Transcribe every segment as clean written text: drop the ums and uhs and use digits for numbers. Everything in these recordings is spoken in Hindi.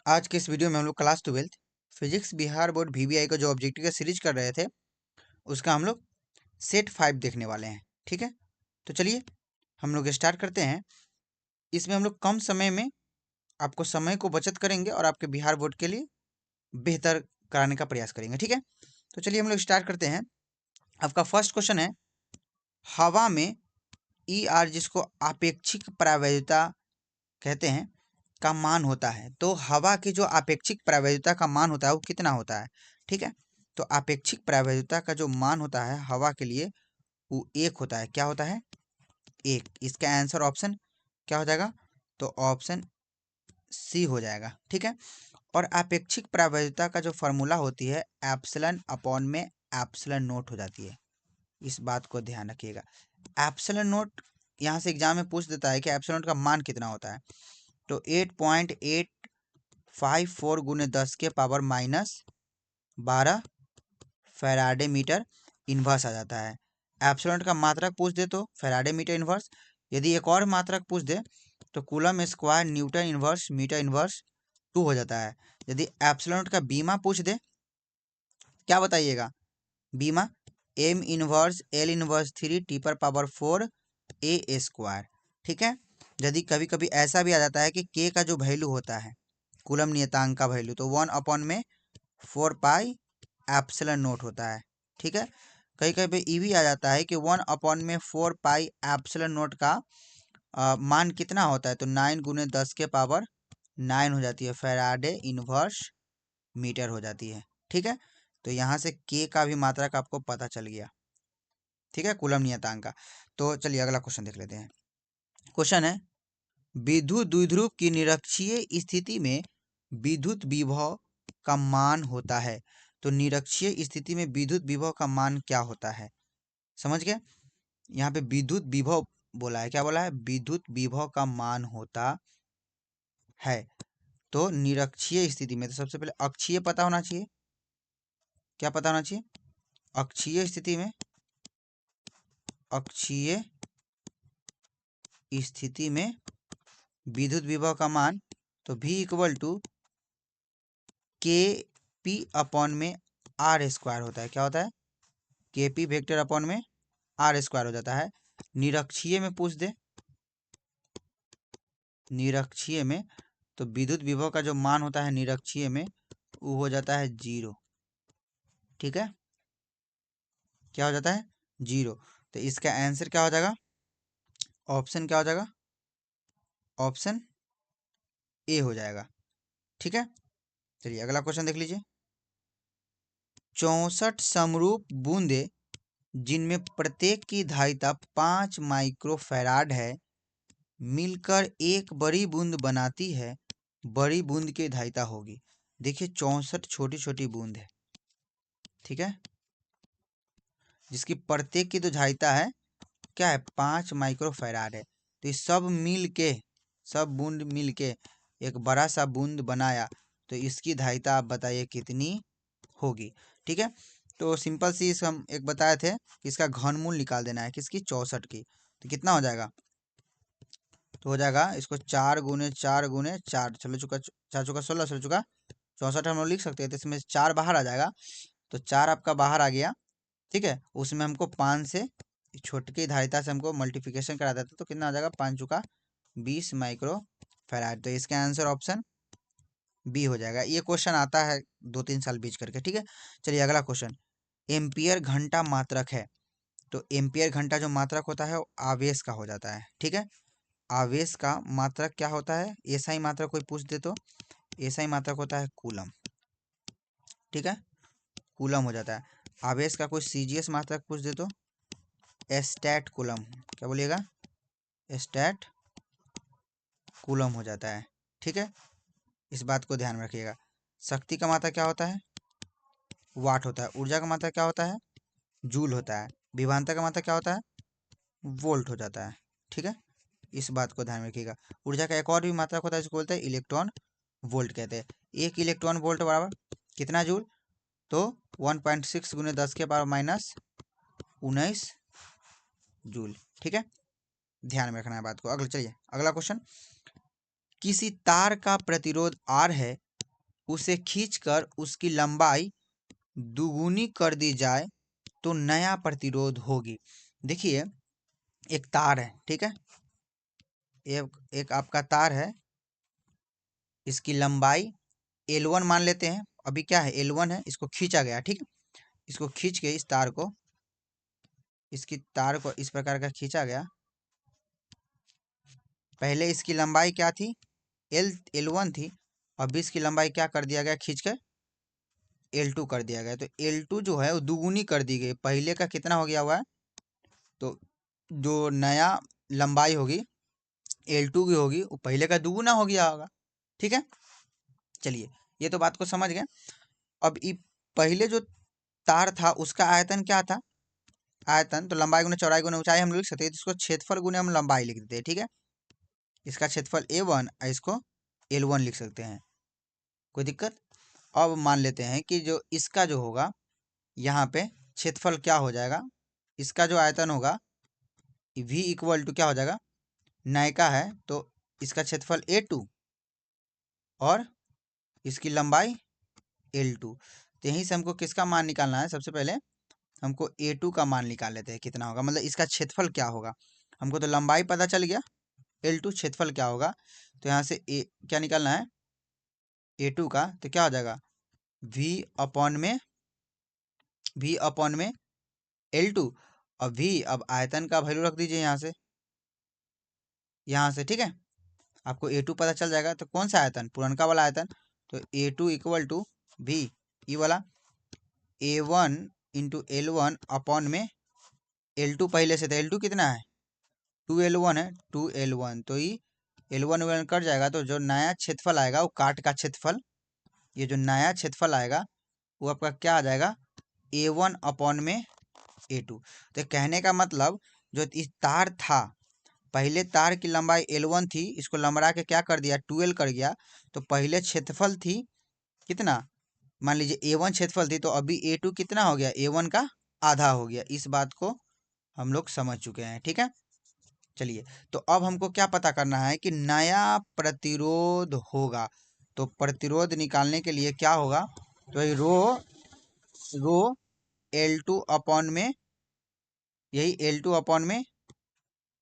आज के इस वीडियो में हम लोग class 12 physics Bihar board VBI का जो ऑब्जेक्टिव का सीरीज कर रहे थे उसका हम लोग सेट 5 देखने वाले हैं। ठीक है, तो चलिए हम लोग स्टार्ट करते हैं। इसमें हम लोग कम समय में आपको समय को बचत करेंगे और आपके बिहार बोर्ड के लिए बेहतर कराने का प्रयास करेंगे। ठीक है, तो चलिए हम लोग स्टार्ट करते हैं। आपका फर्स्ट क्वेश्चन है, हवा में ई आर जिसको आपेक्षिक प्रावैधता कहते हैं का मान होता है। तो हवा की जो आपेक्षिक प्रावैधता का मान होता है वो कितना होता है? ठीक है, तो आपेक्षिक प्रावैधता का जो मान होता है हवा के लिए वो 1 होता है। क्या होता है? 1। इसका आंसर ऑप्शन क्या हो जाएगा? तो ऑप्शन सी हो जाएगा। ठीक है, और आपेक्षिक प्रावैधता का जो फॉर्मूला होती है एप्सिलॉन अपॉन में एप्सिलॉन नोट हो जाती है। इस बात को ध्यान रखिएगा। एप्सिलॉन नोट यहाँ से एग्जाम में पूछ देता है कि एप्सिलॉन नोट का मान कितना होता है। तो 8.854 गुने 10 के पावर -12 फैराडे मीटर इन्वर्स आ जाता है। एप्सिलॉन का मात्रक पूछ दे तो फैराडे मीटर इन्वर्स, यदि एक और मात्रक पूछ दे तो coulomb square newton inverse metre inverse 2 हो जाता है। यदि एप्सिलॉन का बीमा पूछ दे, क्या बताइएगा? बीमा m inverse l inverse 3 T पर पावर 4 a स्क्वायर। ठीक है, यदि कभी कभी ऐसा भी आ जाता है कि k का जो वैल्यू होता है कूलम नियतांक का वैल्यू तो 1 अपॉन में 4 पाई एप्सिलॉन नोट होता है। ठीक है, कहीं कहीं पे ये भी आ जाता है कि 1 अपॉन में 4 पाई एप्सिलॉन नोट का मान कितना होता है? तो 9 गुने 10 के पावर 9 हो जाती है, फैराडे इन्वर्स मीटर हो जाती है। ठीक है, तो यहाँ से के का भी मात्रक आपको पता चल गया। ठीक है, कूलम नियतांक का। तो चलिए अगला क्वेश्चन देख लेते हैं। क्वेश्चन है, विद्युत द्विध्रुव की निरक्षीय स्थिति में विद्युत विभव का मान होता है। तो निरक्षीय स्थिति में विद्युत विभव का मान क्या होता है? समझ गए? यहाँ पे विद्युत विभव बोला है। क्या बोला है? विद्युत विभव का मान होता है। तो निरक्षीय स्थिति में तो सबसे पहले अक्षीय पता होना चाहिए। क्या पता होना चाहिए? अक्षीय स्थिति में, अक्षीय स्थिति में विद्युत विभव का मान तो V इक्वल टू के पी अपॉन में आर स्क्वायर होता है। क्या होता है? के पी वेक्टर अपॉन में आर स्क्वायर हो जाता है। निरक्षीय में पूछ दे, निरक्षीय में तो विद्युत विभव का जो मान होता है निरक्षीय में वो हो जाता है 0। ठीक है, क्या हो जाता है? 0। तो इसका आंसर क्या हो जाएगा? ऑप्शन क्या हो जाएगा? ऑप्शन ए हो जाएगा। ठीक है, चलिए अगला क्वेश्चन देख लीजिए। 64 समरूप बूंदे जिनमें प्रत्येक की धारिता 5 माइक्रोफैराड है मिलकर एक बड़ी बूंद बनाती है, बड़ी बूंद की धारिता होगी। देखिए 64 छोटी छोटी बूंद है। ठीक है, जिसकी प्रत्येक की तो धारिता है क्या है? 5 माइक्रोफैराड है। तो ये सब मिल के, सब बूंद मिल के एक बड़ा सा बूंद बनाया, तो इसकी धारिता आप बताइए कितनी होगी? ठीक है, तो सिंपल सी इस हम एक बताए थे कि इसका घनमूल निकाल देना है किसकी? 64 की। तो कितना हो जाएगा? तो हो जाएगा इसको 4 गुने 4 गुने 4, चलो चुका 4 चुका 16, चलो चुका 64 हम लोग लिख सकते हैं। तो इसमें 4 बाहर आ जाएगा, तो 4 आपका बाहर आ गया। ठीक है, उसमें हमको 5 से छोटकी धारिता से हमको मल्टीप्लिकेशन करा देता तो कितना आ जाएगा? 5 चुका 20 माइक्रो फैराड। तो इसका आंसर ऑप्शन बी हो जाएगा। ये क्वेश्चन आता है 2-3 साल बीच करके। ठीक है, चलिए अगला क्वेश्चन। एम्पियर घंटा मात्रक है। तो एम्पियर घंटा जो मात्रक होता है वो आवेश का हो जाता है। ठीक है, आवेश का मात्रक क्या होता है? एसआई मात्रक कोई पूछ दे तो एसआई मात्रक होता है कूलम। ठीक है, कूलम हो जाता है। आवेश का कोई सीजीएस मात्रक पूछ दे तो स्टैट कूलम। क्या बोलिएगा? स्टैट कूलम हो जाता है। ठीक है, इस बात को ध्यान में रखिएगा। शक्ति का मात्रा क्या होता है? वाट होता है। ऊर्जा का मात्रा क्या होता है? जूल होता है। विभवांतर का मात्रा क्या होता है? वोल्ट हो जाता है। ठीक है, इस बात को ध्यान में रखिएगा। ऊर्जा का एक और भी मात्रक होता है जिसको बोलते हैं इलेक्ट्रॉन वोल्ट कहते हैं। 1 इलेक्ट्रॉन वोल्ट बराबर कितना जूल? तो 1.6 गुने 10 के पावर -19 जूल। ठीक है, ध्यान में रखना है बात को। अगला चलिए अगला क्वेश्चन। किसी तार का प्रतिरोध R है उसे खींचकर उसकी लंबाई दुगुनी कर दी जाए तो नया प्रतिरोध होगी। देखिए एक तार है, ठीक है, एक आपका तार है, इसकी लंबाई L1 मान लेते हैं। अभी क्या है, L1 है, इसको खींचा गया, ठीक है, इसको खींच के इस तार को, इसकी तार को इस प्रकार का खींचा गया। पहले इसकी लंबाई क्या थी, L1 थी, अभी इसकी लंबाई क्या कर दिया गया, खींच कर L2 कर दिया गया। तो L2 जो है वो दुगुनी कर दी गई, पहले का कितना हो गया हुआ है, तो जो नया लंबाई होगी L2 की होगी वो पहले का दुगुना हो गया होगा, ठीक है। चलिए ये तो बात को समझ गए। अब पहले जो तार था उसका आयतन क्या था, आयतन तो लंबाई गुना चौड़ाई गुना ऊंचाई हम लिख सकते हैं, इसको क्षेत्रफल गुना हम लंबाई लिख देते हैं, ठीक है। इसका क्षेत्रफल A1 और इसको L1 लिख सकते हैं, कोई दिक्कत। अब मान लेते हैं कि जो इसका जो होगा यहाँ पे क्षेत्रफल क्या हो जाएगा, इसका जो आयतन होगा V इक्वल टू क्या हो जाएगा, नयका है तो इसका क्षेत्रफल A2 और इसकी लंबाई L2। तो यहीं से हमको किसका मान निकालना है, सबसे पहले हमको A2 का मान निकाल लेते हैं कितना होगा, मतलब इसका क्षेत्रफल क्या होगा। हमको तो लंबाई पता चल गया, L2 क्षेत्रफल क्या होगा, तो यहाँ से क्या निकालना है A2 का, तो क्या हो जाएगा V अपॉन में L2 और V, अब आयतन का वैल्यू रख दीजिए यहाँ से, ठीक है। आपको A2 पता चल जाएगा, तो कौन सा आयतन, पुरनका वाला आयतन, तो A2 इक्वल टू V ये वाला A1 इंटू L1 अपॉन में L2 पहले से था, L2 कितना है 2L1 है, 2L1 तो ये L1 कट जाएगा, तो जो नया क्षेत्रफल आएगा वो काट का क्षेत्रफल, ये जो नया क्षेत्रफल आएगा वो आपका क्या आ जाएगा A1 अपॉन में A2। तो कहने का मतलब जो इस तार था, पहले तार की लंबाई L1 थी, इसको लंबड़ा के क्या कर दिया 2L कर गया, तो पहले क्षेत्रफल थी कितना, मान लीजिए A1 क्षेत्रफल थी, तो अभी A2 कितना हो गया, A1 का आधा हो गया। इस बात को हम लोग समझ चुके हैं, ठीक है। चलिए तो अब हमको क्या पता करना है कि नया प्रतिरोध होगा, तो प्रतिरोध निकालने के लिए क्या होगा, तो ये रो L2 अपॉन में, यही L2 अपॉन में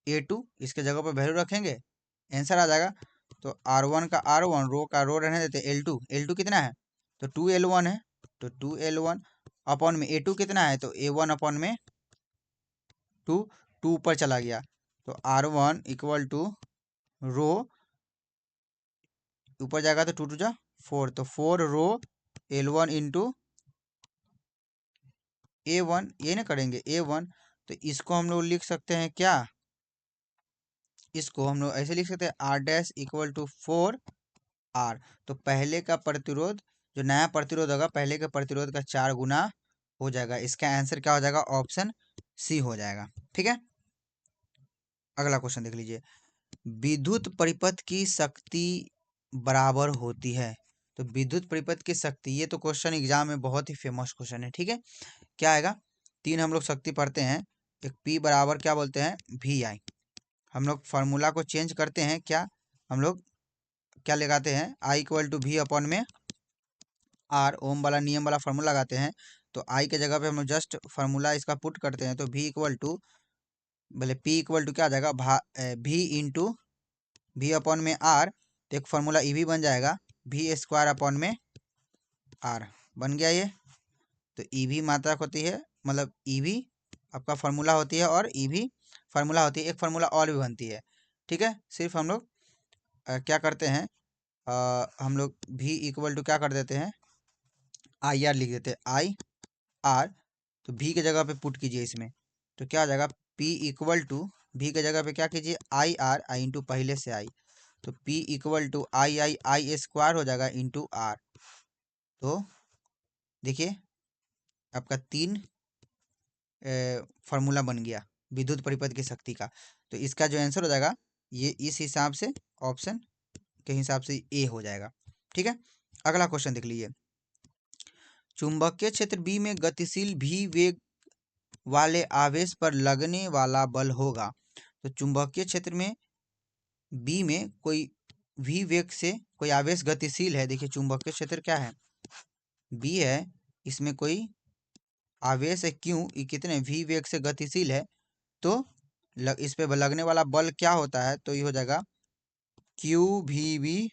A2, इसके जगह पर वैल्यू रखेंगे, आंसर आ जाएगा। तो R1 का R1, रो का रो रहने देते, L2 कितना है, तो 2L1 है, तो 2L1 अपॉन में A2 कितना है, तो A1 अपॉन में 2, 2 ऊपर चला गया, तो R1 इक्वल टू रो ऊपर जाएगा तो 2 2 जा 4, तो 4 रो L1 इंटू A1, ये ना करेंगे A1, तो इसको हम लोग लिख सकते हैं क्या, इसको हम लोग ऐसे लिख सकते हैं R dash equal to 4R। तो पहले का प्रतिरोध, जो नया प्रतिरोध होगा पहले के प्रतिरोध का 4 गुना हो जाएगा। इसका आंसर क्या हो जाएगा, ऑप्शन सी हो जाएगा, ठीक है। अगला क्वेश्चन देख लीजिए, विद्युत परिपथ की शक्ति बराबर होती है, तो विद्युत परिपथ की शक्ति, ये तो क्वेश्चन एग्जाम में बहुत ही फेमस क्वेश्चन है, ठीक है। क्या आएगा, तीन हम लोग शक्ति पढ़ते हैं, एक P बराबर क्या बोलते हैं VI, हम लोग फार्मूला को चेंज करते हैं, क्या हम लोग क्या लगाते हैं I equal to V upon में R, ओम वाला नियम वाला फार्मूला लगाते हैं, तो I के जगह पे हम लोग जस्ट फार्मूला इसका पुट करते हैं, तो V इक्वल टू बोले P इक्वल टू क्या आ जाएगा V इंटू V अपॉन में R, तो एक फार्मूला EV बन जाएगा V स्क्वायर अपॉन में R बन गया ये। तो EV मात्रक होती है, मतलब EV आपका फार्मूला होती है और EV फार्मूला होती है, एक फार्मूला और भी बनती है, ठीक है। सिर्फ हम लोग क्या करते हैं, हम लोग V इक्वल टू क्या कर देते हैं IR लिख देते हैं IR, तो V के जगह पे पुट कीजिए इसमें, तो क्या हो जाएगा P इक्वल टू V के जगह पे क्या कीजिए IR, I इंटू पहले से I, तो P equal to I square हो जाएगा इंटू R। तो देखिए आपका 3 फार्मूला बन गया विद्युत परिपथ की शक्ति का, तो इसका जो आंसर हो जाएगा ये इस हिसाब से ऑप्शन के हिसाब से ए हो जाएगा, ठीक है। अगला क्वेश्चन देख लीजिए, चुंबकीय क्षेत्र बी में गतिशील भी वेग वाले आवेश पर लगने वाला बल होगा, तो चुंबकीय क्षेत्र में बी में कोई भी वेग से कोई आवेश गतिशील है, देखिए चुंबकीय क्षेत्र क्या है, बी है, इसमें कोई आवेश है क्यू, ये कितने v वेग से गतिशील है, तो इस पे लगने वाला बल क्या होता है, तो ये हो जाएगा Q V B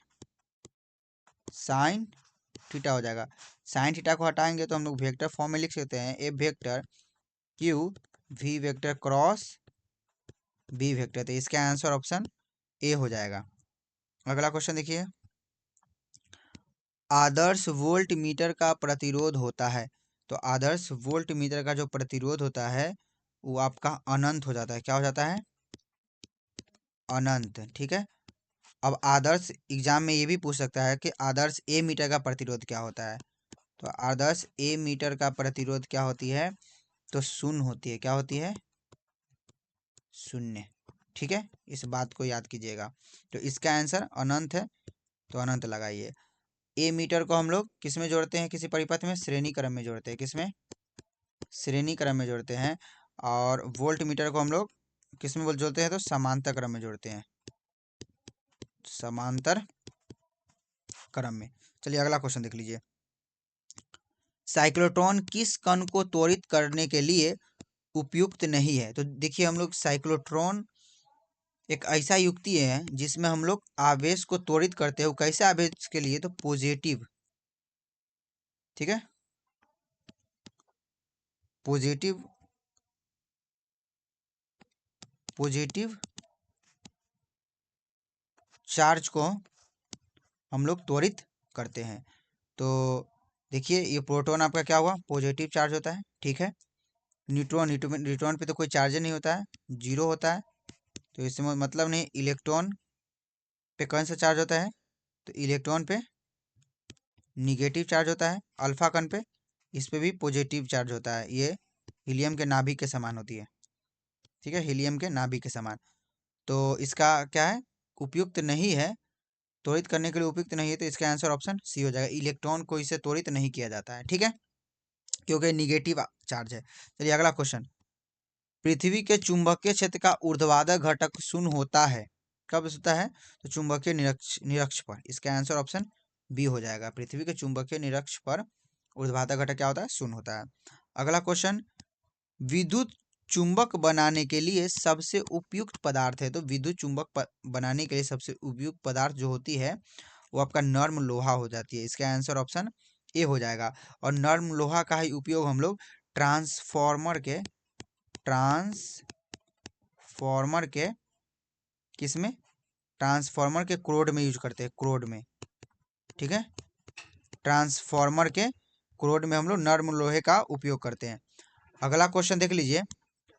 sine theta हो जाएगा। साइन थीटा को हटाएंगे तो हम लोग वेक्टर फॉर्म में लिख सकते हैं, A vector Q V vector cross B vector, तो इसका आंसर ऑप्शन ए हो जाएगा। अगला क्वेश्चन देखिए, आदर्श वोल्ट मीटर का प्रतिरोध होता है, तो आदर्श वोल्ट मीटर का जो प्रतिरोध होता है वो आपका अनंत हो जाता है, क्या हो जाता है, अनंत। ठीक है, अब आदर्श एग्जाम में ये भी पूछ सकता है कि आदर्श ए मीटर का प्रतिरोध क्या होता है, तो आदर्श ए मीटर का प्रतिरोध क्या होती है, तो शून्य होती है, क्या होती है, शून्य। ठीक है, इस बात को याद कीजिएगा। तो इसका आंसर अनंत है, तो अनंत लगाइए। ए मीटर को हम लोग किस में जोड़ते हैं, किसी परिपथ में श्रेणी क्रम में जोड़ते हैं, किसमें, श्रेणी क्रम में जोड़ते हैं। और वोल्ट मीटर को हम लोग किस में जोड़ते हैं, तो समांतर क्रम में जोड़ते हैं, समांतर क्रम में। चलिए अगला क्वेश्चन देख लीजिए, साइक्लोट्रॉन किस कण को त्वरित करने के लिए उपयुक्त नहीं है, तो देखिए हम लोग साइक्लोट्रॉन एक ऐसा युक्ति है जिसमें हम लोग आवेश को त्वरित करते हैं, वो कैसे आवेश के लिए, तो पॉजिटिव। ठीक है, पॉजिटिव पॉजिटिव चार्ज को हम लोग त्वरित करते हैं। तो देखिए ये प्रोटॉन आपका क्या हुआ, पॉजिटिव चार्ज होता है। ठीक है, न्यूट्रॉन न्यूट्रॉन पे तो कोई चार्ज नहीं होता है, जीरो होता है, तो इसमें मतलब नहीं। इलेक्ट्रॉन पे कौन सा चार्ज होता है, तो इलेक्ट्रॉन पे निगेटिव चार्ज होता है। अल्फा कण पे, इस पे भी पॉजिटिव चार्ज होता है, ये हीलियम के नाभिक के समान होती है। ठीक है, हीलियम के नाभिक के समान। तो इसका क्या है, उपयुक्त नहीं है, त्वरित करने के लिए उपयुक्त नहीं है, तो इसका आंसर ऑप्शन सी हो जाएगा, इलेक्ट्रॉन को इसे त्वरित नहीं किया जाता है। ठीक है, क्योंकि निगेटिव चार्ज है। चलिए अगला क्वेश्चन, पृथ्वी के चुंबकीय क्षेत्र का ऊर्ध्वाधर घटक शून्य होता है, कब होता है, तो चुंबकीय निरक्ष पर, इसका आंसर ऑप्शन बी हो जाएगा। पृथ्वी के चुंबकीय निरक्ष पर ऊर्ध्वाधर घटक क्या होता है, शून्य होता है। अगला क्वेश्चन, विद्युत चुंबक बनाने के लिए सबसे उपयुक्त पदार्थ है, तो विद्युत चुंबक बनाने के लिए सबसे उपयुक्त पदार्थ जो होती है वो आपका नर्म लोहा हो जाती है, इसका आंसर ऑप्शन ए हो जाएगा। और नर्म लोहा का ही उपयोग हम लोग ट्रांसफॉर्मर के किस में, ट्रांसफॉर्मर के क्रोड में यूज करते हैं, क्रोड में। ठीक है, ट्रांसफॉर्मर के क्रोड में हम लोग नर्म लोहे का उपयोग करते हैं। अगला क्वेश्चन देख लीजिए,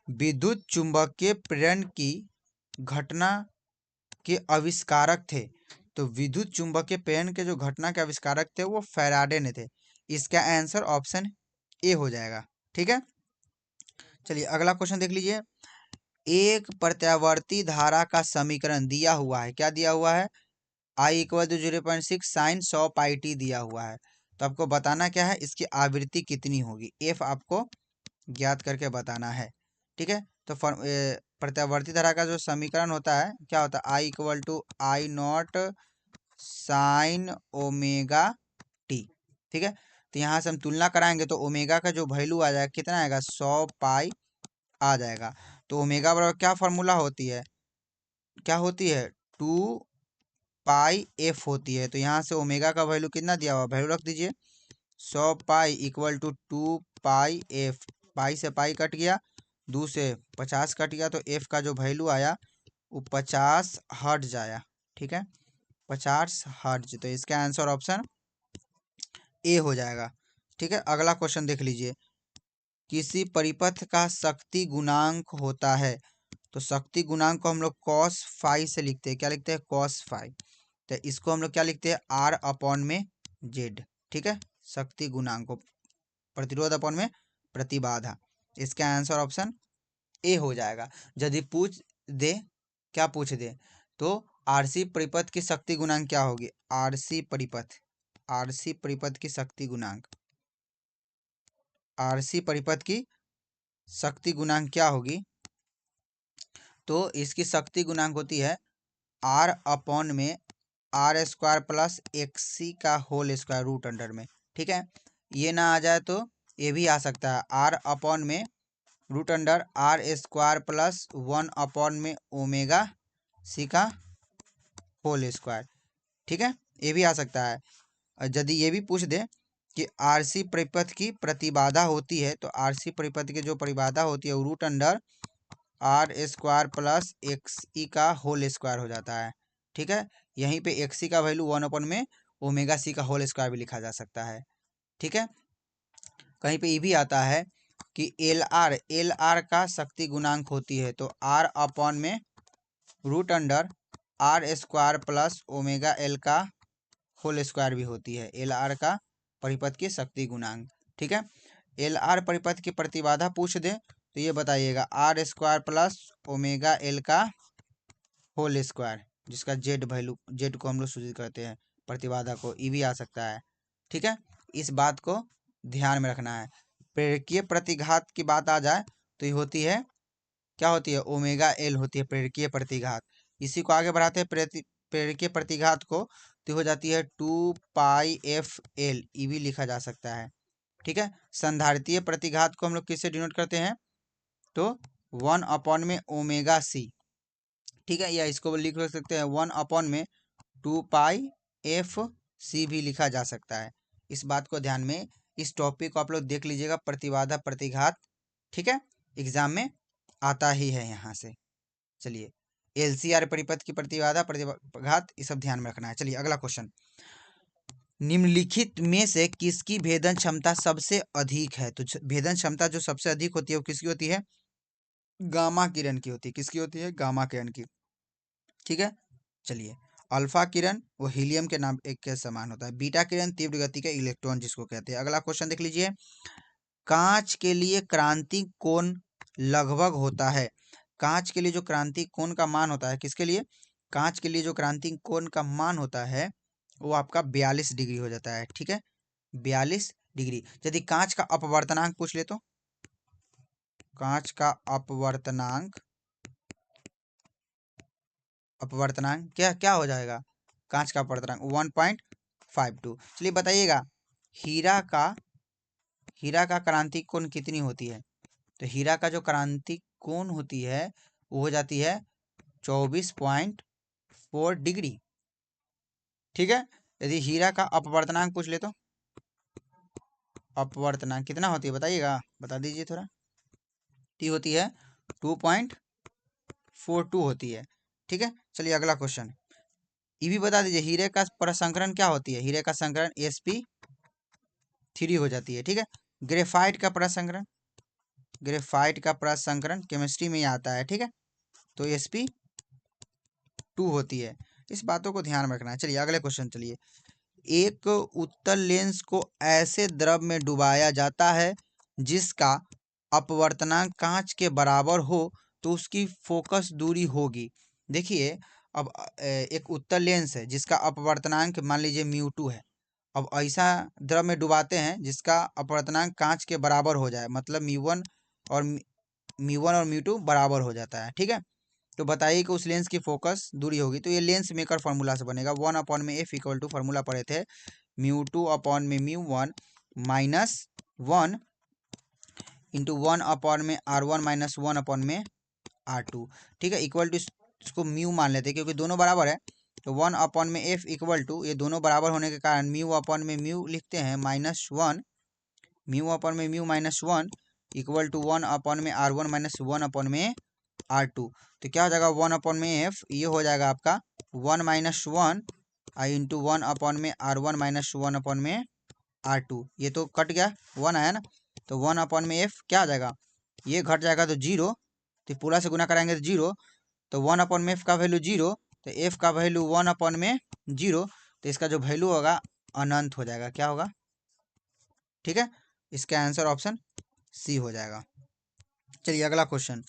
विद्युत चुंबकीय प्रेरण की घटना के आविष्कारक थे, तो विद्युत चुंबकीय प्रेरण के जो घटना के आविष्कारक थे वो फैराडे ने थे, इसका आंसर ऑप्शन ए हो जाएगा। ठीक है, चलिए अगला क्वेश्चन देख लीजिए, एक प्रत्यावर्ती धारा का समीकरण दिया हुआ है, क्या दिया हुआ है, I equal to 0.6 sine 100 pi t दिया हुआ है, तो आपको बताना क्या है, इसकी आवृत्ति कितनी होगी, एफ आपको ज्ञात करके बताना है। ठीक है, तो प्रत्यावर्ती धारा का जो समीकरण होता है क्या होता है, I equal to I naught sine omega t. ठीक है, तो यहाँ से हम तुलना कराएंगे तो ओमेगा का जो वैल्यू आ जाएगा कितना आएगा, 100 पाई आ जाएगा। तो ओमेगा बराबर क्या फॉर्मूला होती है, क्या होती है, 2 पाई एफ होती है। तो यहाँ से ओमेगा का वैल्यू कितना दिया हुआ, वैल्यू रख दीजिए, 100 pi equal to 2 pi F, pi से पाई कट गया, 2 से 50 कट गया, तो एफ का जो वैल्यू आया वो 50 हर्ट्ज आया। ठीक है, 50 हर्ट्ज, तो इसका आंसर ऑप्शन ए हो जाएगा। ठीक है, अगला क्वेश्चन देख लीजिए, किसी परिपथ का शक्ति गुणांक होता है, तो शक्ति गुणांक को हम लोग कॉस फाई से लिखते हैं, क्या लिखते हैं, कॉस फाई, तो इसको हम लोग क्या लिखते हैं, आर अपॉन में जेड। ठीक है, शक्ति गुणांक को प्रतिरोध अपॉन में प्रतिबाधा, इसका आंसर ऑप्शन ए हो जाएगा। यदि पूछ दे, क्या पूछ दे, तो आरसी परिपथ की शक्ति गुणांक क्या होगी, आरसी परिपथ की शक्ति गुणांक, आरसी परिपथ की शक्ति गुणांक क्या होगी, तो इसकी शक्ति गुणांक होती है आर अपॉन में आर स्क्वायर प्लस एक्सी का होल स्क्वायर रूट अंडर में, ठीक है। ये ना आ जाए तो ये भी आ सकता है, आर अपॉन में root under R square plus 1 upon में ओमेगा सी का होल स्क्वायर, ठीक है। ये भी आ सकता है। और यदि ये भी पूछ दे कि आरसी परिपथ की प्रतिबाधा होती है, तो आरसी परिपथ की जो प्रतिबाधा होती है वो root under R square plus X E का होल स्क्वायर हो जाता है, ठीक है। यहीं पे एक्स ई का वैल्यू 1 अपन में ओमेगा सी का होल स्क्वायर भी लिखा जा सकता है, ठीक है। कहीं पे ये भी आता है कि एल आर का शक्ति गुणांक होती है, तो आर अपॉन में root under R square plus omega L का होल स्क्वायर भी होती है, एल आर का परिपथ की शक्ति गुणांक, ठीक है। एल आर परिपथ की प्रतिबाधा पूछ दे तो ये बताइएगा R square plus omega L का होल स्क्वायर, जिसका जेड वैल्यू, जेड को हम लोग सूचित करते हैं प्रतिबाधा को, ये भी आ सकता है, ठीक है। इस बात को ध्यान में रखना है। प्रेरकीय प्रतिघात की बात आ जाए तो ये होती है, क्या होती है, ओमेगा एल होती है प्रेरकीय प्रतिघात। इसी को आगे बढ़ाते हैं प्रेरकीय प्रतिघात को, तो हो जाती है 2 पाई एफ एल, ये भी लिखा जा सकता है, ठीक है। संधारितीय प्रतिघात को हम लोग किससे डिनोट करते हैं, तो 1 अपॉन में ओमेगा सी, ठीक है। या इसको लिख सकते हैं 1 अपॉन में 2 पाई एफ सी भी लिखा जा सकता है। इस बात को ध्यान में, इस टॉपिक को आप लोग देख लीजिएगा, प्रतिबाधा प्रतिघात, ठीक है, एग्जाम में आता ही है यहाँ से। चलिए, एलसीआर परिपथ की प्रतिबाधा प्रतिघात, ये सब ध्यान में रखना है। चलिए अगला क्वेश्चन, निम्नलिखित में से किसकी भेदन क्षमता सबसे अधिक है, तो भेदन क्षमता जो सबसे अधिक होती है वो किसकी होती है, गामा किरण की होती है। किसकी होती है, गामा किरण की, ठीक है। चलिए, अल्फा किरण वो हीलियम के नाम एक के समान होता है, बीटा किरण तीव्र गति के इलेक्ट्रॉन जिसको कहते हैं। अगला क्वेश्चन देख लीजिए, कांच के लिए क्रांतिक कोण लगभग होता है, कांच के लिए जो क्रांतिक कोण का मान होता है, किसके लिए, कांच के लिए जो क्रांतिक कोण का मान होता है वो आपका 42 डिग्री हो जाता है, ठीक है, 42 डिग्री। यदि कांच का अपवर्तनांक पूछ ले तो, कांच का अपवर्तनांक क्या क्या हो जाएगा, कांच का अपवर्तनांक 1.52। चलिए बताइएगा, हीरा का क्रांतिक कोण कितनी होती है, तो हीरा का जो क्रांतिक कोण होती है वो हो जाती है 24.4 डिग्री, ठीक है। यदि हीरा का अपवर्तनांक पूछ ले तो, अपवर्तनांक कितना होती है बताइएगा, बता दीजिए थोड़ा, टी होती है 2.42 होती है, ठीक है। चलिए अगला क्वेश्चन, ये भी बता दीजिए, हीरे का प्रसंकरण क्या होती है, हीरे का संकरण sp3 हो जाती है, ठीक है। ग्रेफाइट का प्रसंकरण, ग्रेफाइट का प्रसंकरण केमिस्ट्री में ही आता है, ठीक है, तो sp2 होती है। इस बातों को ध्यान में रखना है। चलिए अगले क्वेश्चन, चलिए, एक उत्तल लेंस को ऐसे द्रव में डुबाया जाता है जिसका अपवर्तनांक कांच के बराबर हो तो उसकी फोकस दूरी होगी। देखिए, अब एक उत्तल लेंस है जिसका अपवर्तनांक मान लीजिए μ2 है। अब ऐसा द्रव में डुबाते हैं जिसका अपवर्तनांक कांच के बराबर हो जाए, मतलब और μ2 बराबर हो जाता है, ठीक है। तो बताइए कि उस लेंस की फोकस दूरी होगी, तो ये लेंस मेकर फॉर्मूला से बनेगा, 1 अपॉन में एफ इक्वल टू, फॉर्मूला पढ़े थे, μ2 अपॉन में μ1 माइनस 1 इंटू 1 अपॉन में r1 माइनस 1 अपॉन में r2, ठीक है, इक्वल टू, इसको म्यू मान लेते हैं क्योंकि दोनों बराबर है, तो 1 अपॉन में एफ इक्वल टू, ये दोनों बराबर होने के कारण म्यू अपॉन में म्यू लिखते हैं -1, म्यू अपॉन में म्यू -1 इक्वल टू 1 अपॉन में r1 माइनस 1 अपॉन में r2। तो क्या हो जाएगा, 1 अपॉन में एफ, ये हो जाएगा आपका 1 माइनस 1 इंटू 1 अपॉन में r1 माइनस 1 अपॉन में r2, ये तो कट गया, 1 आया ना, तो 1 अपॉन में एफ क्या आ जाएगा, ये घट जाएगा तो 0, तो पूरा से गुना कराएंगे तो 0, तो 1 अपॉन में एफ का वैल्यू 0, तो एफ का वैल्यू 1 अपॉन में 0, तो इसका जो वैल्यू होगा अनंत हो जाएगा, क्या होगा, ठीक है। इसका आंसर ऑप्शन सी हो जाएगा। चलिए अगला क्वेश्चन,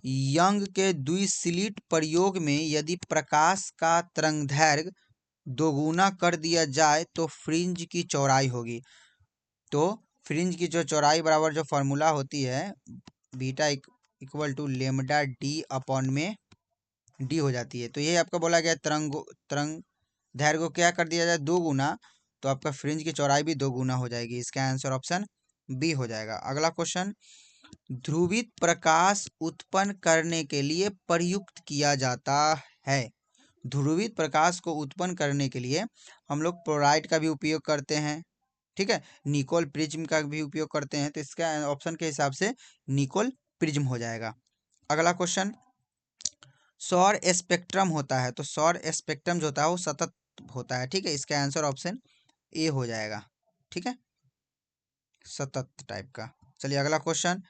यंग के द्विस्लिट प्रयोग में यदि प्रकाश का तरंगदैर्घ्य दोगुना कर दिया जाए तो फ्रिंज की चौड़ाई होगी। तो फ्रिंज की जो चौड़ाई बराबर जो फॉर्मूला होती है, beta equal to lambda D upon में डी हो जाती है। तो ये आपको बोला गया तरंग धैर्य को क्या कर दिया जाए, 2 गुना, तो आपका फ्रिंज की चौड़ाई भी 2 गुना हो जाएगी। इसका आंसर ऑप्शन बी हो जाएगा। अगला क्वेश्चन, ध्रुवित प्रकाश उत्पन्न करने के लिए प्रयुक्त किया जाता है। ध्रुवित प्रकाश को उत्पन्न करने के लिए हम लोग फ्लोराइड का भी उपयोग करते हैं, ठीक है, निकोल प्रिज्म का भी उपयोग करते हैं, तो इसका ऑप्शन के हिसाब से निकोल प्रिज्म हो जाएगा। अगला क्वेश्चन, सौर स्पेक्ट्रम होता है, तो सौर स्पेक्ट्रम जो होता है वो सतत होता है, ठीक है, इसका आंसर ऑप्शन ए हो जाएगा, ठीक है, सतत टाइप का। चलिए अगला क्वेश्चन,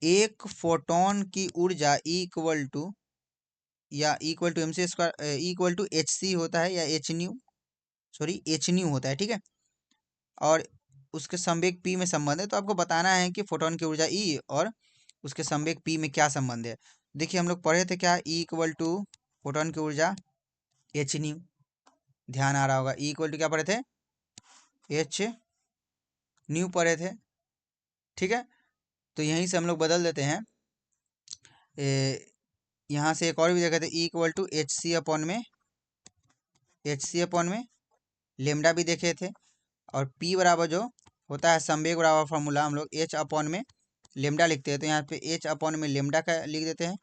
एक फोटोन की ऊर्जा equal to M C square equal to H C होता है, या H nu, sorry H nu होता है, ठीक है, और उसके संवेग पी में संबंध है, तो आपको बताना है कि फोटोन की ऊर्जा ई और उसके संवेग पी में क्या संबंध है। देखिए हम लोग पढ़े थे क्या, ई इक्वल टू फोटोन की ऊर्जा एच न्यू, ध्यान आ रहा होगा, ई इक्वल टू क्या पढ़े थे, एच न्यू पढ़े थे, ठीक है, तो यहीं से हम लोग बदल देते हैं, यहाँ से एक और भी देखा थे, E equal to H C upon में लेमडा भी देखे थे, और पी बराबर जो होता है संवेग बराबर फार्मूला हम लोग एच अपॉन में लेमडा लिखते हैं, तो यहाँ पे एच अपॉन में लेमडा का लिख देते हैं,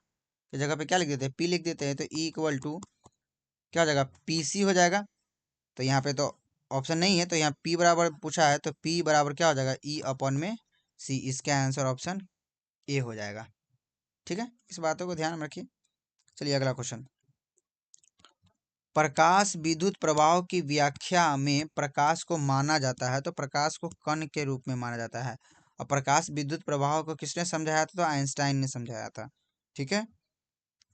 तो जगह पे क्या लिख देते हैं, पी लिख देते हैं, तो ई इक्वल टू क्या हो जाएगा, पी सी हो जाएगा। तो यहाँ पे तो ऑप्शन नहीं है, तो यहाँ पी बराबर पूछा है, तो पी बराबर क्या हो जाएगा, ई अपॉन में सी, इसका आंसर ऑप्शन ए हो जाएगा, ठीक है, इस बातों को ध्यान में रखिए। चलिए अगला क्वेश्चन, प्रकाश विद्युत प्रवाह की व्याख्या में प्रकाश को माना जाता है, तो प्रकाश को कण के रूप में माना जाता है, और प्रकाश विद्युत प्रवाह को किसने समझाया था, तो आइंस्टाइन ने समझाया था, ठीक है।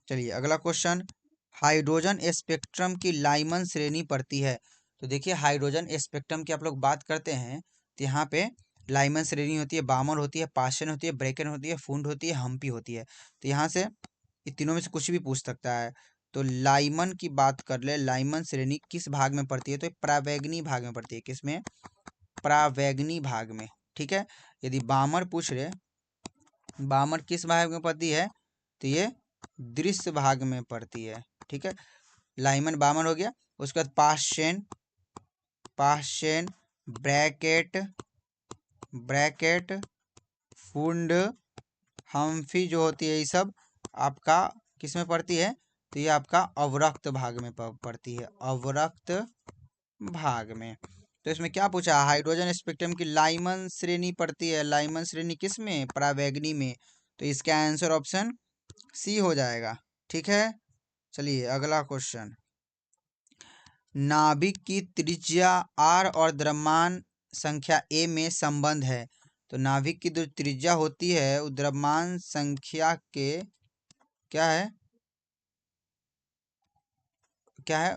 चलिए अगला क्वेश्चन, हाइड्रोजन स्पेक्ट्रम की लाइमन श्रेणी पड़ती है, तो देखिए हाइड्रोजन स्पेक्ट्रम की आप लोग बात करते हैं, तो यहाँ पे लाइमन श्रेणी होती है, बामर होती है, पाशन होती है, ब्रेकन होती है, फुंड होती है, हम्पी होती है, तो यहाँ से इन तीनों में से कुछ भी पूछ सकता है। तो लाइमन की बात कर ले, लाइमन श्रेणी किस भाग में पड़ती है, तो परावैगनी भाग में पड़ती है, किसमें, परावैगनी भाग में, ठीक है। यदि बामर पूछ रहे, बामर किस भाग में पड़ती है, तो ये दृश्य भाग में पड़ती है, ठीक है, लाइमन बामन हो गया। उसके बाद पाश्चेन ब्रैकेट ब्रैकेट फुंड हम्फी जो होती है, ये सब आपका किस में पड़ती है, तो ये आपका अवरक्त भाग में पड़ती है, अवरक्त भाग में। तो इसमें क्या पूछा, हाइड्रोजन स्पेक्ट्रम की लाइमन श्रेणी पड़ती है, लाइमन श्रेणी किस में, परावैगनी में, तो इसका आंसर ऑप्शन सी हो जाएगा, ठीक है। चलिए अगला क्वेश्चन, नाभिक की त्रिज्या आर और द्रव्यमान संख्या ए में संबंध है, तो नाभिक की जो त्रिज्या होती है वो द्रव्यमान संख्या के क्या है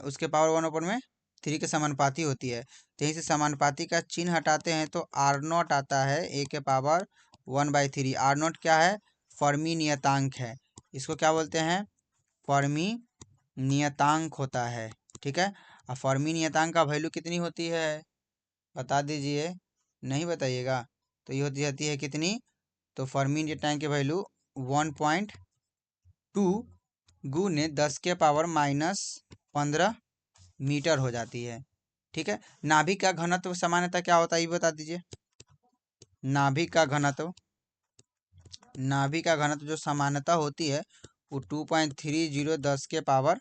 उसके पावर 1/3 के समानुपाती होती है, तो यहीं से समानुपाती का चिन्ह हटाते हैं, तो आर नॉट आता है ए के पावर 1/3। आर नॉट क्या है, फर्मी नियतांक है, इसको क्या बोलते हैं, फर्मी नियतांक होता है, ठीक है। और फर्मी नियतांक का वैल्यू कितनी होती है, बता दीजिए, नहीं बताइएगा, तो ये होती जाती है कितनी, तो फर्मी नियतांक की वैल्यू 1.2 गुने 10 के पावर -15 मीटर हो जाती है, ठीक है। नाभिक का घनत्व सामान्यतः क्या होता है, ये बता दीजिए, नाभिक का घनत्व जो सामान्यतः होती है वो 2.30 10 के पावर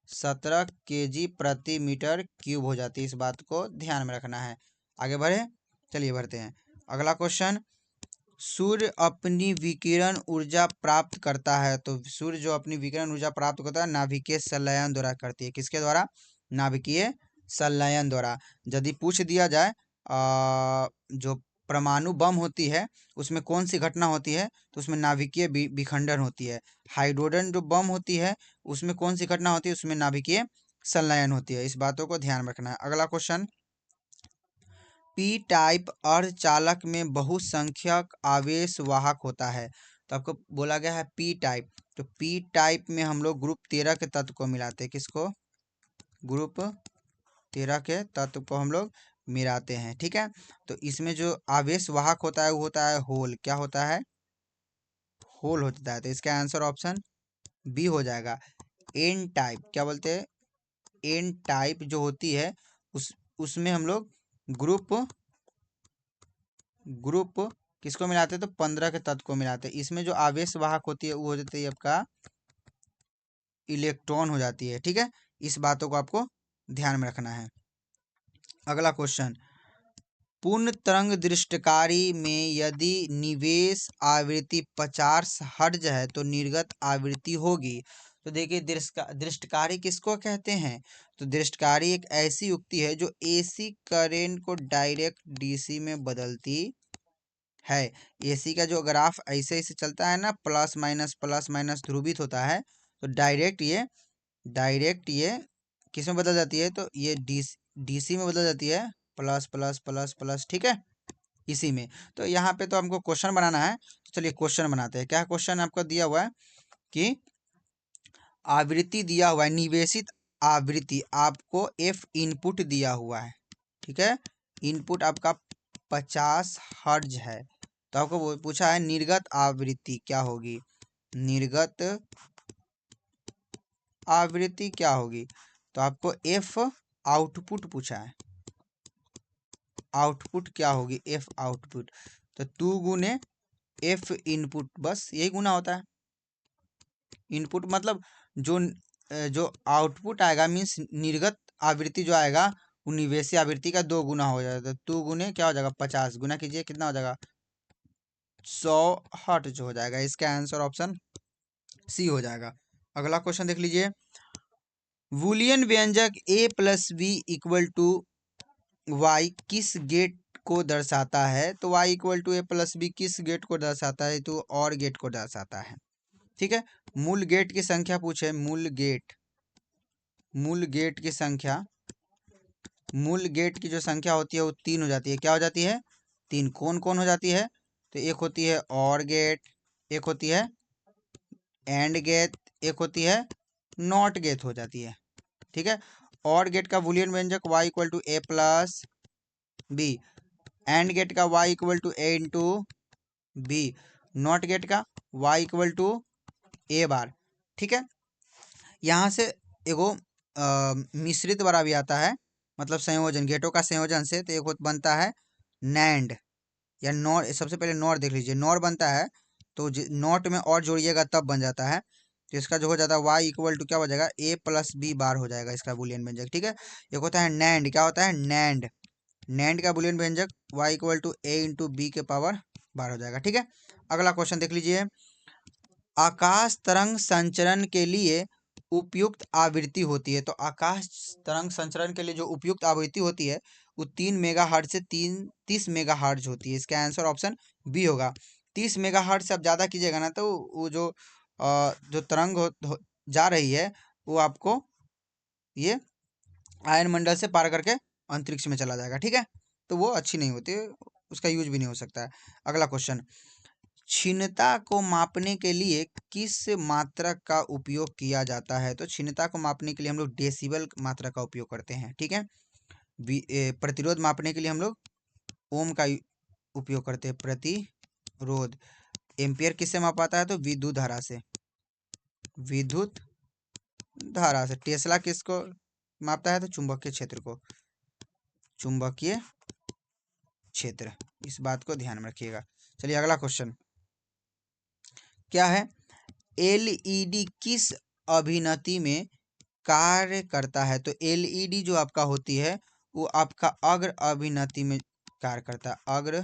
17 kg प्रति मीटर क्यूब हो जाती है, इस बात को ध्यान में रखना है। आगे बढ़े, चलिए बढ़ते हैं। अगला क्वेश्चन, सूर्य अपनी विकिरण ऊर्जा प्राप्त करता है, तो सूर्य जो अपनी विकिरण ऊर्जा प्राप्त करता है नाभिकीय संलयन द्वारा करती है, किसके द्वारा, नाभिकीय संलयन द्वारा। यदि पूछ दिया जाए जो परमाणु बम होती है उसमें कौन सी घटना होती है, तो उसमें नाभिकीय विखंडन होती है। हाइड्रोजन जो बम होती है उसमें कौन सी घटना होती है, उसमें नाभिकीय संलयन होती है, इस बातों को ध्यान में रखना है। अगला क्वेश्चन, पी टाइप अर्धचालक में बहुसंख्यक आवेश वाहक होता है, तो आपको बोला गया है पी टाइप, तो पी टाइप में हम लोग ग्रुप 13 के तत्व को मिलाते हैं, किसको, ग्रुप 13 के तत्व को हम लोग मिलाते हैं, ठीक है। तो इसमें जो आवेश वाहक होता है वो होता है होल, क्या होता है, होल होता है, तो इसका आंसर ऑप्शन बी हो जाएगा। एन टाइप क्या बोलते हैं, एन टाइप जो होती है उसमें हम लोग ग्रुप किसको मिलाते हैं, तो 15 के तत्व को मिलाते हैं। इसमें जो आवेश वाहक होती है वो हो जाती है आपका इलेक्ट्रॉन हो जाती है। ठीक है, इस बातों को आपको ध्यान में रखना है। अगला क्वेश्चन, पूर्ण तरंग दृष्टिकारी में यदि निवेश आवृत्ति 50 हर्ट्ज है तो निर्गत आवृत्ति होगी। तो देखिए दृष्टिकारी किसको कहते हैं, तो दृष्टिकारी एक ऐसी युक्ति है जो एसी करंट को डायरेक्ट डीसी में बदलती है। एसी का जो ग्राफ ऐसे ऐसे चलता है ना, प्लस माइनस ध्रुवित होता है, तो डायरेक्ट ये किस में बदल जाती है, तो ये डीसी में बदल जाती है, प्लस प्लस प्लस प्लस। ठीक है, इसी में। तो यहाँ पे तो हमको क्वेश्चन बनाना है, तो चलिए क्वेश्चन बनाते हैं। क्या क्वेश्चन आपको दिया हुआ है कि आवृत्ति दिया हुआ है, निवेशित आवृत्ति आपको एफ इनपुट दिया हुआ है। ठीक है, इनपुट आपका 50 हर्ट्ज है, तो आपको वो पूछा है निर्गत आवृत्ति क्या होगी, निर्गत आवृत्ति क्या होगी, तो आपको एफ आउटपुट पूछा है, आउटपुट क्या होगी, एफ आउटपुट। तो 2 गुने एफ इनपुट, बस यही गुना होता है। इनपुट मतलब जो आउटपुट आएगा मीन्स निर्गत आवृत्ति जो आएगा वो निवेशी आवृत्ति का 2 गुना हो जाएगा। तो 2 गुने क्या हो जाएगा, 50 गुना कीजिए, कितना हो जाएगा, 100 हर्ट्ज हो जाएगा। इसका आंसर ऑप्शन सी हो जाएगा। अगला क्वेश्चन देख लीजिए, बूलियन व्यंजक a plus B equal to Y किस गेट को दर्शाता है, तो y equal to A plus B किस गेट को दर्शाता है, तो और गेट को दर्शाता है। ठीक है, मूल गेट की संख्या पूछे, मूल गेट की संख्या, मूल गेट की जो संख्या होती है वो 3 हो जाती है। क्या हो जाती है, 3। कौन कौन हो जाती है, तो एक होती है और गेट, एक होती है एंड गेट, एक होती है नॉट गेट हो जाती है। ठीक है, और गेट का बूलियन व्यंजक y equal to A plus B, and gate का y equal to A into B, not gate का y equal to A bar. ठीक है, यहाँ से एगो मिश्रित वाला भी आता है, मतलब संयोजन, गेटों का संयोजन से, तो एक बनता है नैंड या नॉर। सबसे पहले नॉर देख लीजिए, नॉर बनता है तो नॉट में और जोड़िएगा तब बन जाता है। तो इसका जो हो जाता है y इक्वल टू क्या हो जाएगा, a प्लस बी बार हो जाएगा इसका बूलियन व्यंजक। ठीक है, एक होता है नैंड, क्या होता है नैंड, नैंड का बूलियन व्यंजक y equal to a into B के पावर बार हो जाएगा। ठीक है, अगला क्वेश्चन देख लीजिए, आकाश तरंग संचरण के लिए उपयुक्त आवृत्ति होती है। तो आकाश तरंग संचरण के लिए जो उपयुक्त आवृत्ति होती है वो 3 मेगाहर्ट्ज से 30 मेगाहर्ट्ज होती है। इसका आंसर ऑप्शन बी होगा। 30 मेगाहर्ट्ज से आप ज़्यादा कीजिएगा ना, तो वो जो तरंग जा रही है वो आपको ये आयन मंडल से पार करके अंतरिक्ष में चला जाएगा। ठीक है, तो वो अच्छी नहीं होती, उसका यूज भी नहीं हो सकता है। अगला क्वेश्चन, क्षीणता को मापने के लिए किस मात्रक का उपयोग किया जाता है, तो क्षीणता को मापने के लिए हम लोग डेसिबल मात्रक का उपयोग करते हैं। ठीक है, प्रतिरोध मापने के लिए हम लोग ओम का उपयोग करते हैं, प्रतिरोध। एम्पियर किससे मापाता है, तो विद्युत धारा से, विद्युत धारा से। टेस्ला किसको मापता है, तो चुंबकीय क्षेत्र को, चुंबकीय क्षेत्र। इस बात को ध्यान में रखिएगा। चलिए अगला क्वेश्चन क्या है, एलईडी किस अभिनति में कार्य करता है, तो एलईडी जो आपका होती है वो आपका अग्र अभिनति में कार्य करता है, अग्र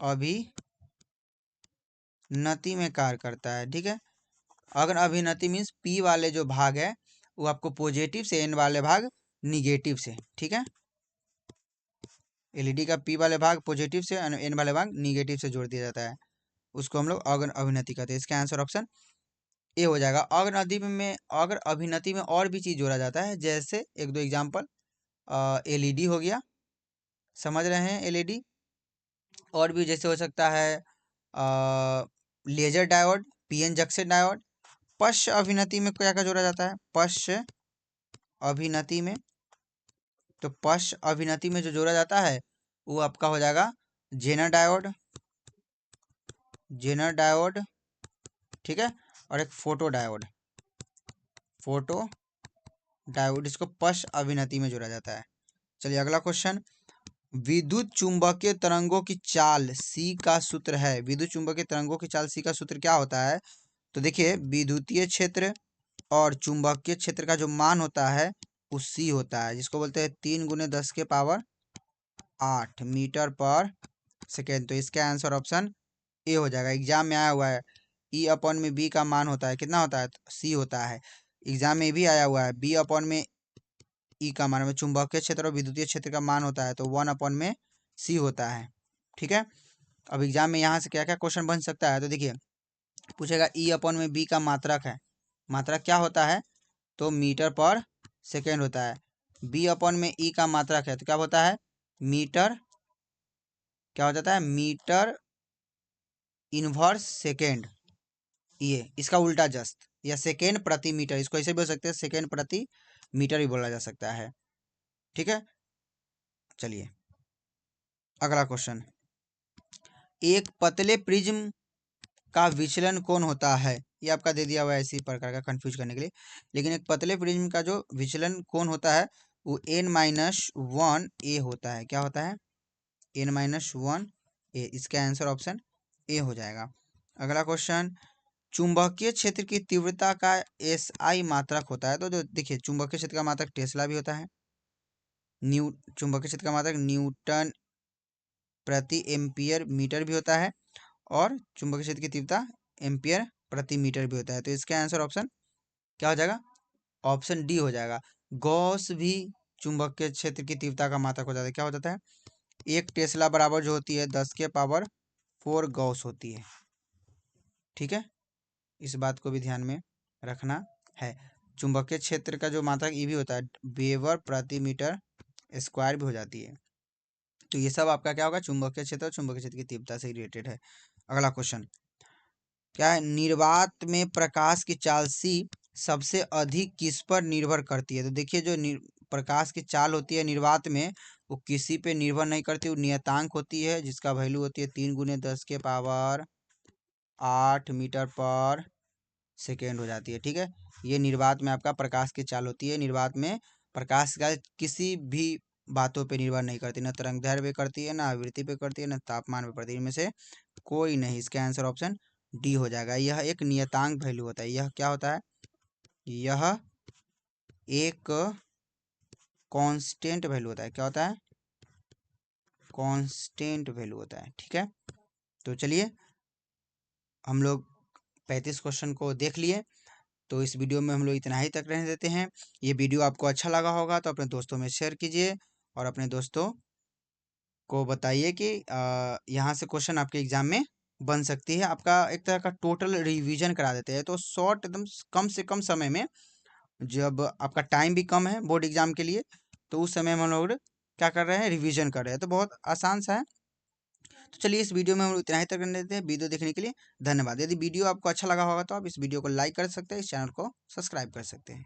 अभिनति में कार्य करता है। ठीक है, अग्र अभिनति मीन्स पी वाले जो भाग है वो आपको पॉजिटिव से, एन वाले भाग निगेटिव से। ठीक है, एलईडी का पी वाले भाग पॉजिटिव से, एन वाले भाग निगेटिव से जोड़ दिया जाता है, उसको हम लोग अग्र अभिनति कहते हैं। इसका आंसर ऑप्शन ए हो जाएगा। अग्र अभिनति में और भी चीज जोड़ा जाता है, जैसे एक दो एग्जांपल, एलईडी हो गया, समझ रहे हैं एलईडी, और भी जैसे हो सकता है laser diode, PN junction diode. पश्च अभिनति में क्या क्या जोड़ा जाता है, पश्च अभिनति में, तो पश्च अभिनति में जो जोड़ा जाता है वो आपका हो जाएगा जेनर डायोड, जेनर डायोड। ठीक है, और एक फोटो डायोड, फोटो डायोड, इसको पश अभिनति में जोड़ा जाता है। चलिए अगला क्वेश्चन, विद्युत चुंबकीय तरंगों की चाल सी का सूत्र है। विद्युत चुंबकीय तरंगों की चाल सी का सूत्र क्या होता है? तो देखिए, विद्युतीय क्षेत्र और चुंबकीय क्षेत्र का जो मान होता है वो सी होता है, जिसको बोलते हैं 3 × 10⁸ मीटर पर सेकेंड। तो इसका आंसर ऑप्शन ए हो जाएगा। एग्जाम में आया हुआ है ई अपॉन में बी का मान होता है, कितना होता है? सी होता है। एग्जाम में भी आया हुआ है बी अपॉन में ई का मान में चुंबकीय क्षेत्र और विद्युतीय क्षेत्र का मान होता है, तो 1/c होता है। ठीक है, अब एग्जाम में यहाँ से क्या क्या क्वेश्चन बन सकता है? तो देखिए, पूछेगा ई अपॉन में बी का मात्रक है। मात्रक क्या होता है? तो मीटर पर सेकेंड होता है। बी अपॉन में ई का मात्रक है तो क्या होता है? मीटर, क्या हो जाता है? Metre inverse second. ये इसका उल्टा जस्ट, या सेकेंड प्रति मीटर, इसको ऐसे भी बोल सकते हैं, सेकेंड प्रति मीटर भी बोला जा सकता है। ठीक है, चलिए अगला क्वेश्चन, एक पतले प्रिज्म का विचलन कोण होता है। ये आपका दे दिया हुआ है इसी प्रकार का कंफ्यूज करने के लिए, लेकिन एक पतले प्रिज्म का जो विचलन कोण होता है वो n-1 होता है। क्या होता है? n-1 इसका आंसर ऑप्शन ए हो जाएगा। अगला क्वेश्चन, चुंबकीय क्षेत्र की तीव्रता का SI मात्रक होता है। तो जो देखिए, चुंबकीय क्षेत्र का मात्रक टेस्ला भी होता है, चुंबकीय क्षेत्र का मात्रक न्यूटन प्रति एम्पियर मीटर भी होता है, और चुंबकीय क्षेत्र की तीव्रता एम्पियर प्रति मीटर भी होता है। तो इसका आंसर ऑप्शन क्या हो जाएगा? ऑप्शन डी हो जाएगा। गॉस भी चुंबकीय क्षेत्र की तीव्रता का मात्रक हो जाता है। क्या हो जाता है? 1 टेस्ला बराबर जो होती है 10⁴ गॉस होती है। ठीक है, इस बात को भी ध्यान में रखना है। चुंबकीय क्षेत्र का जो मात्रक ई भी होता है वेबर प्रति मीटर स्क्वायर भी हो जाती है। तो ये सब आपका क्या होगा? चुंबकीय क्षेत्र और चुंबकीय क्षेत्र की तीव्रता से रिलेटेड है। अगला क्वेश्चन क्या है? निर्वात में प्रकाश की चाल सी सबसे अधिक किस पर निर्भर करती है? तो देखिए, जो प्रकाश की चाल होती है निर्वात में, वो किसी पे निर्भर नहीं करती, वो नियतांक होती है, जिसका वैल्यू होती है 3 × 10⁸ मीटर पर सेकेंड हो जाती है। ठीक है, ये निर्वात में आपका प्रकाश की चाल होती है। निर्वात में प्रकाश का किसी भी बातों पे निर्भर नहीं करती, ना तरंग दैर्ध्य पे करती है, ना आवृत्ति पे करती है, ना तापमान पे करती है, इनमें से कोई नहीं। इसका आंसर ऑप्शन डी हो जाएगा। यह एक नियतांक वैल्यू होता है। यह क्या होता है? यह एक कांस्टेंट वैल्यू होता है। क्या होता है? कांस्टेंट वैल्यू होता है। ठीक है, तो चलिए हम लोग 35 क्वेश्चन को देख लिए। तो इस वीडियो में हम लोग इतना ही तक रहने देते हैं। ये वीडियो आपको अच्छा लगा होगा तो अपने दोस्तों में शेयर कीजिए, और अपने दोस्तों को बताइए कि यहाँ से क्वेश्चन आपके एग्जाम में बन सकती है। आपका एक तरह का टोटल रिवीजन करा देते हैं, तो शॉर्ट एकदम कम से कम समय में, जब आपका टाइम भी कम है बोर्ड एग्जाम के लिए, तो उस समय में हम लोग क्या कर रहे हैं? रिवीजन कर रहे हैं। तो बहुत आसान सा है। तो चलिए इस वीडियो में हम लोग इतना ही तक करने देते हैं। वीडियो देखने के लिए धन्यवाद। यदि वीडियो आपको अच्छा लगा होगा तो आप इस वीडियो को लाइक कर सकते हैं, इस चैनल को सब्सक्राइब कर सकते हैं।